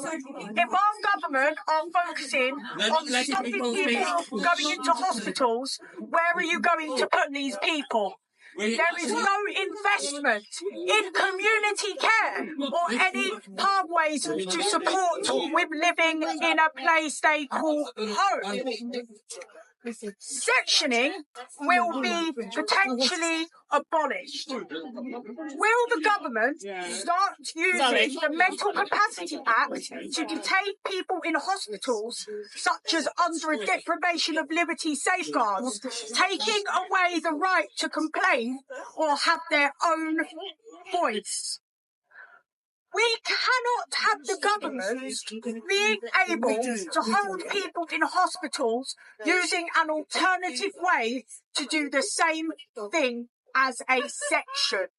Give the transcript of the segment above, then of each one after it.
If our government are focusing on stopping people going into hospitals, where are you going to put these people? There is no investment in community care or any pathways to support with living in a place they call home. Sectioning will be potentially abolished. Will the government start using the Mental Capacity Act to detain people in hospitals, such as under a deprivation of liberty safeguards, taking away the right to complain or have their own voice? We cannot have the government being able to hold people in hospitals using an alternative way to do the same thing as a section.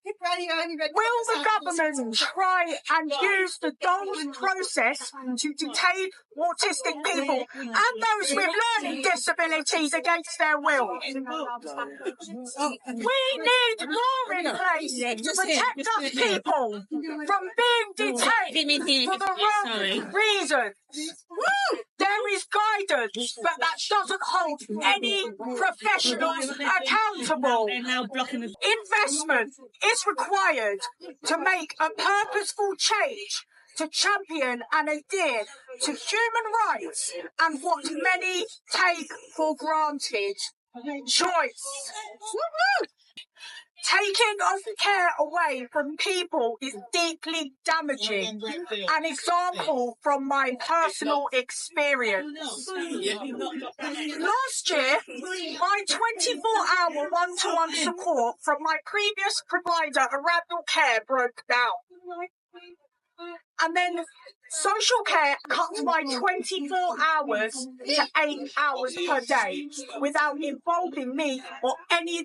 Will the government try and use the DOLS process to detain autistic people and those with learning disabilities against their will? We need law in place to protect us people from being detained for the wrong reason. There is guidance, but that doesn't hold any professionals accountable. Investment is required to make a purposeful change to champion and adhere to human rights and what many take for granted: choice. Taking of care away from people is deeply damaging. An example from my personal experience. Last year, my 24-hour one-to-one support from my previous provider, Arundel Care, broke down. And then social care cut my 24 hours to 8 hours per day without involving me or any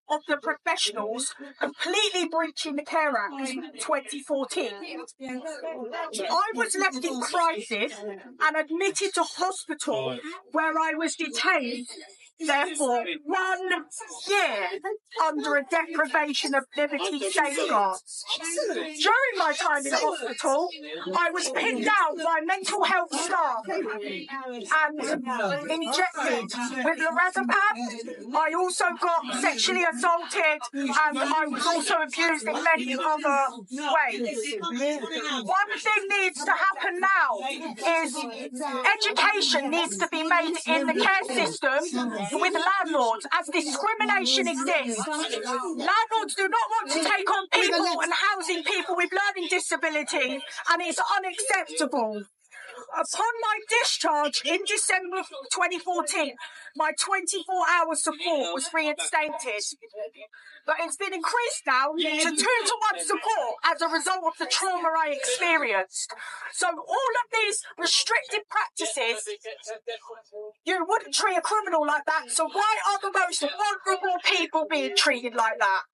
of the professionals, completely breaching the Care Act 2014. I was left in crisis and admitted to hospital where I was detained therefore 1 year under a deprivation of liberty safeguards. During my time in hospital, I was pinned down by mental health staff and injected with lorazepam. I also got sexually assaulted and I was also abused in many other ways. One thing needs to happen now is education needs to be made in the care system with landlords, as discrimination exists. Landlords do not want to take on people and housing people with learning disabilities, and it's unacceptable. Upon my discharge in December 2014, my 24-hour support was reinstated. But it's been increased now to 2-to-1 support as a result of the trauma I experienced. So all of these restrictive practices, you wouldn't treat a criminal like that. So why are the most vulnerable people being treated like that?